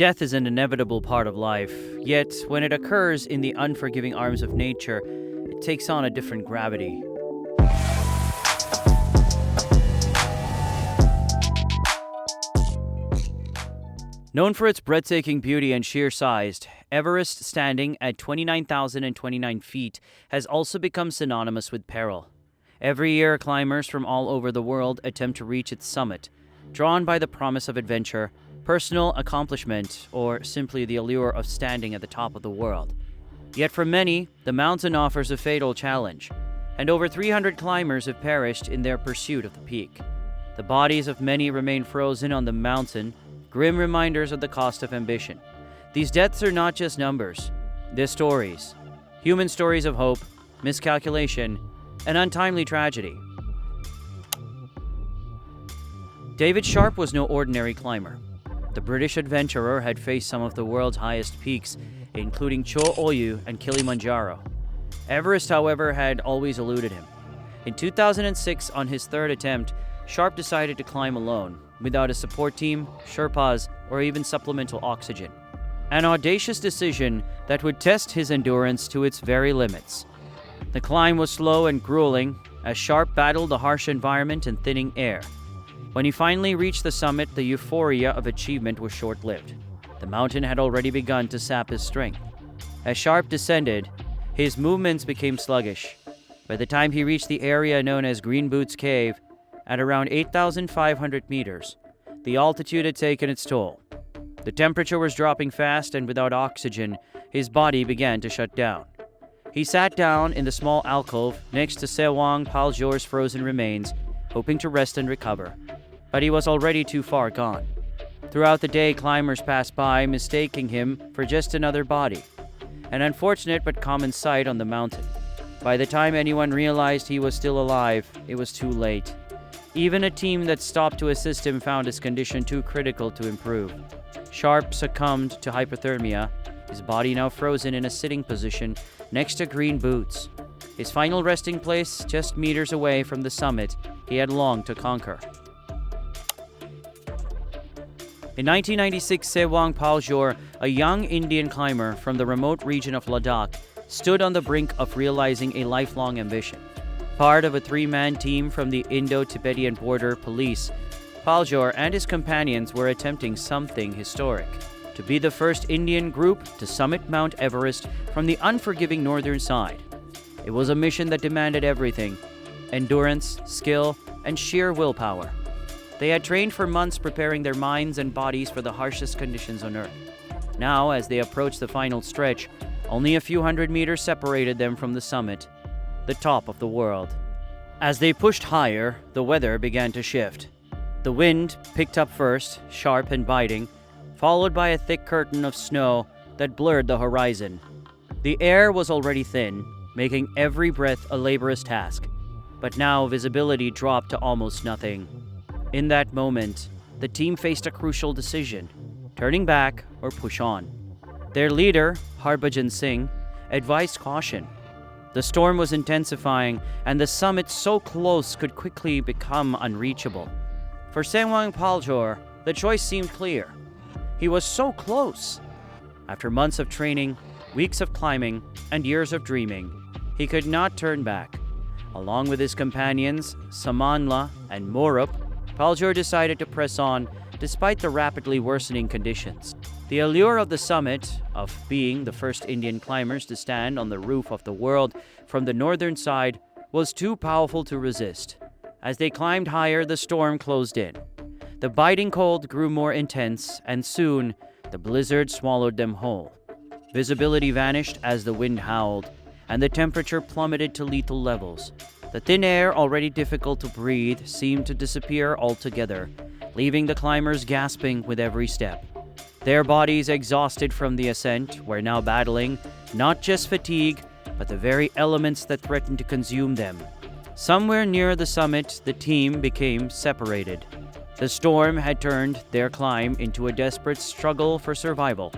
Death is an inevitable part of life, yet when it occurs in the unforgiving arms of nature, it takes on a different gravity. Known for its breathtaking beauty and sheer size, Everest, standing at 29,029 feet, has also become synonymous with peril. Every year, climbers from all over the world attempt to reach its summit, drawn by the promise of adventure, personal accomplishment, or simply the allure of standing at the top of the world. Yet for many, the mountain offers a fatal challenge, and over 300 climbers have perished in their pursuit of the peak. The bodies of many remain frozen on the mountain, grim reminders of the cost of ambition. These deaths are not just numbers, they're stories. Human stories of hope, miscalculation, and untimely tragedy. David Sharp was no ordinary climber. The British adventurer had faced some of the world's highest peaks, including Cho Oyu and Kilimanjaro. Everest, however, had always eluded him. In 2006, on his third attempt, Sharp decided to climb alone, without a support team, Sherpas, or even supplemental oxygen. An audacious decision that would test his endurance to its very limits. The climb was slow and grueling, as Sharp battled the harsh environment and thinning air. When he finally reached the summit, the euphoria of achievement was short-lived. The mountain had already begun to sap his strength. As Sharp descended, his movements became sluggish. By the time he reached the area known as Green Boots Cave, at around 8,500 meters, the altitude had taken its toll. The temperature was dropping fast, and without oxygen, his body began to shut down. He sat down in the small alcove next to Sewang Paljor's frozen remains, hoping to rest and recover. But he was already too far gone. Throughout the day, climbers passed by, mistaking him for just another body. An unfortunate but common sight on the mountain. By the time anyone realized he was still alive, it was too late. Even a team that stopped to assist him found his condition too critical to improve. Sharp succumbed to hypothermia, his body now frozen in a sitting position next to Green Boots, his final resting place just meters away from the summit he had longed to conquer. In 1996, Sewang Paljor, a young Indian climber from the remote region of Ladakh, stood on the brink of realizing a lifelong ambition. Part of a three-man team from the Indo-Tibetan Border Police, Paljor and his companions were attempting something historic: to be the first Indian group to summit Mount Everest from the unforgiving northern side. It was a mission that demanded everything: endurance, skill, and sheer willpower. They had trained for months, preparing their minds and bodies for the harshest conditions on Earth. Now, as they approached the final stretch, only a few hundred meters separated them from the summit, the top of the world. As they pushed higher, the weather began to shift. The wind picked up first, sharp and biting, followed by a thick curtain of snow that blurred the horizon. The air was already thin, making every breath a laborious task, but now visibility dropped to almost nothing. In that moment, the team faced a crucial decision: turning back or push on. Their leader, Harbhajan Singh, advised caution. The storm was intensifying, and the summit so close could quickly become unreachable. For Sewang Paljor, the choice seemed clear. He was so close. After months of training, weeks of climbing, and years of dreaming, he could not turn back. Along with his companions, Samanla and Morup, Paljor decided to press on despite the rapidly worsening conditions. The allure of the summit, of being the first Indian climbers to stand on the roof of the world from the northern side, was too powerful to resist. As they climbed higher, the storm closed in. The biting cold grew more intense, and soon the blizzard swallowed them whole. Visibility vanished as the wind howled, and the temperature plummeted to lethal levels. The thin air, already difficult to breathe, seemed to disappear altogether, leaving the climbers gasping with every step. Their bodies, exhausted from the ascent, were now battling not just fatigue, but the very elements that threatened to consume them. Somewhere near the summit, the team became separated. The storm had turned their climb into a desperate struggle for survival.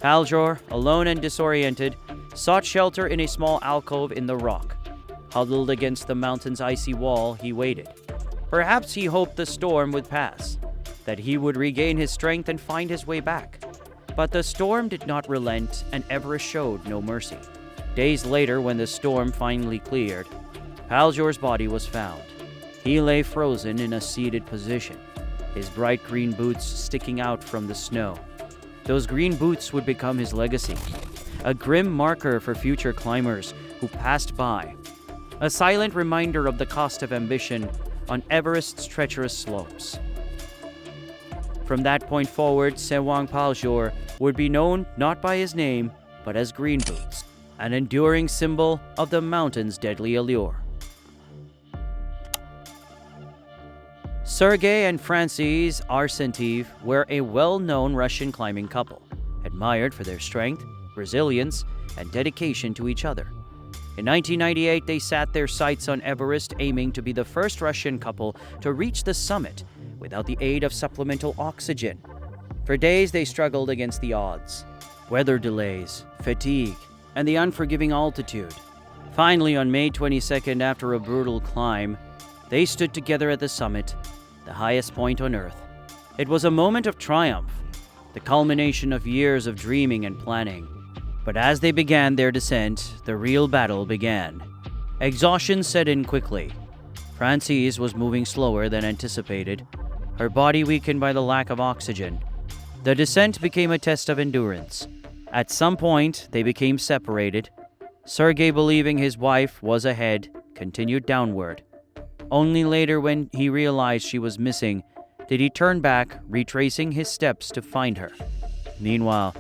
Paljor, alone and disoriented, sought shelter in a small alcove in the rock. Huddled against the mountain's icy wall, he waited. Perhaps he hoped the storm would pass, that he would regain his strength and find his way back. But the storm did not relent, and Everest showed no mercy. Days later, when the storm finally cleared, Paljor's body was found. He lay frozen in a seated position, his bright green boots sticking out from the snow. Those green boots would become his legacy, a grim marker for future climbers who passed by, a silent reminder of the cost of ambition on Everest's treacherous slopes. From that point forward, Sewang Paljor would be known not by his name, but as Green Boots, an enduring symbol of the mountain's deadly allure. Sergei and Francys Arsentiev were a well-known Russian climbing couple, admired for their strength, resilience, and dedication to each other. In 1998, they set their sights on Everest, aiming to be the first Russian couple to reach the summit without the aid of supplemental oxygen. For days, they struggled against the odds: weather delays, fatigue, and the unforgiving altitude. Finally, on May 22nd, after a brutal climb, they stood together at the summit, the highest point on Earth. It was a moment of triumph, the culmination of years of dreaming and planning. But as they began their descent, the real battle began. Exhaustion set in quickly. Francys was moving slower than anticipated, her body weakened by the lack of oxygen. The descent became a test of endurance. At some point, they became separated. Sergei, believing his wife was ahead, continued downward. Only later, when he realized she was missing, did he turn back, retracing his steps to find her. Meanwhile,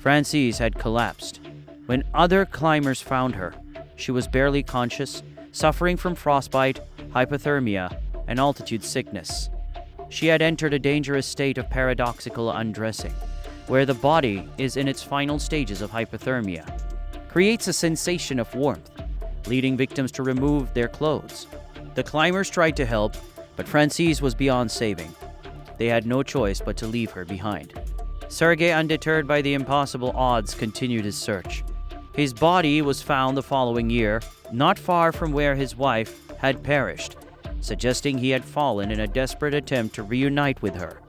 Francys had collapsed. When other climbers found her, she was barely conscious, suffering from frostbite, hypothermia, and altitude sickness. She had entered a dangerous state of paradoxical undressing, where the body is in its final stages of hypothermia, creates a sensation of warmth, leading victims to remove their clothes. The climbers tried to help, but Francys was beyond saving. They had no choice but to leave her behind. Sergei, undeterred by the impossible odds, continued his search. His body was found the following year, not far from where his wife had perished, suggesting he had fallen in a desperate attempt to reunite with her.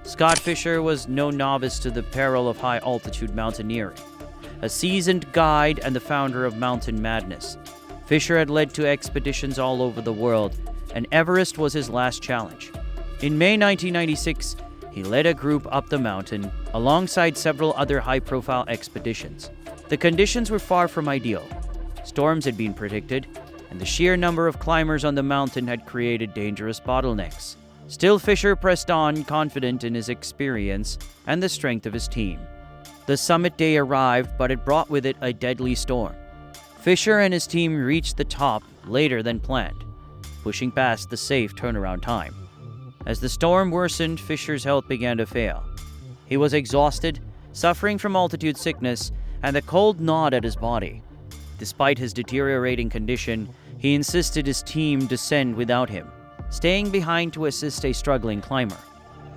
Scott Fisher was no novice to the peril of high-altitude mountaineering. A seasoned guide and the founder of Mountain Madness, Fisher had led to expeditions all over the world, and Everest was his last challenge. In May 1996, he led a group up the mountain alongside several other high-profile expeditions. The conditions were far from ideal. Storms had been predicted, and the sheer number of climbers on the mountain had created dangerous bottlenecks. Still, Fisher pressed on, confident in his experience and the strength of his team. The summit day arrived, but it brought with it a deadly storm. Fisher and his team reached the top later than planned, pushing past the safe turnaround time. As the storm worsened, Fisher's health began to fail. He was exhausted, suffering from altitude sickness, and the cold gnawed at his body. Despite his deteriorating condition, he insisted his team descend without him, staying behind to assist a struggling climber.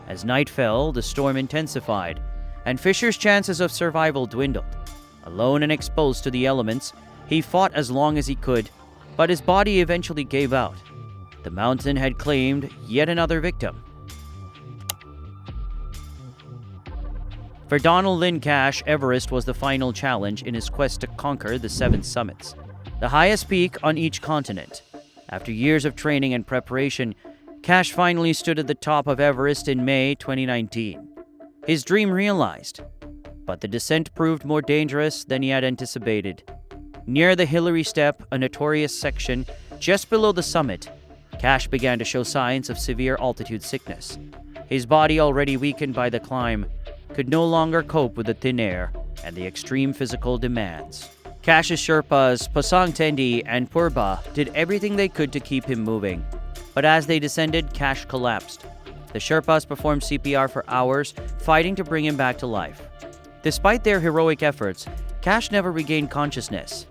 As night fell, the storm intensified, and Fisher's chances of survival dwindled. Alone and exposed to the elements, he fought as long as he could, but his body eventually gave out. The mountain had claimed yet another victim. For Donald Lynn Cash, Everest was the final challenge in his quest to conquer the 7 summits, the highest peak on each continent. After years of training and preparation, Cash finally stood at the top of Everest in May 2019. His dream realized, but the descent proved more dangerous than he had anticipated. Near the Hillary Step, a notorious section just below the summit, Cash began to show signs of severe altitude sickness. His body, already weakened by the climb, could no longer cope with the thin air and the extreme physical demands. Cash's Sherpas, Pasang Tendi, and Purba did everything they could to keep him moving. But as they descended, Cash collapsed. The Sherpas performed CPR for hours, fighting to bring him back to life. Despite their heroic efforts, Cash never regained consciousness.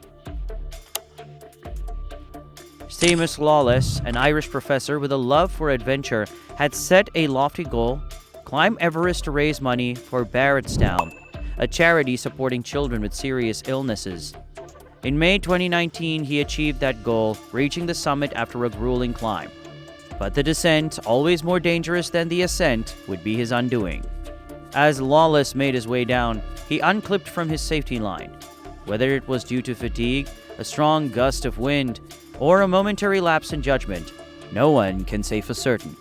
Seamus Lawless, an Irish professor with a love for adventure, had set a lofty goal: climb Everest to raise money for Barrettstown, a charity supporting children with serious illnesses. In May 2019, he achieved that goal, reaching the summit after a grueling climb. But the descent, always more dangerous than the ascent, would be his undoing. As Lawless made his way down, he unclipped from his safety line. Whether it was due to fatigue, a strong gust of wind, or a momentary lapse in judgment, no one can say for certain.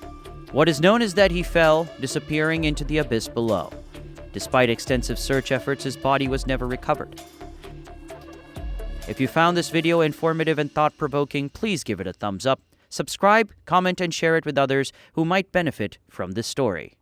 What is known is that he fell, disappearing into the abyss below. Despite extensive search efforts, his body was never recovered. If you found this video informative and thought-provoking, please give it a thumbs up, subscribe, comment, and share it with others who might benefit from this story.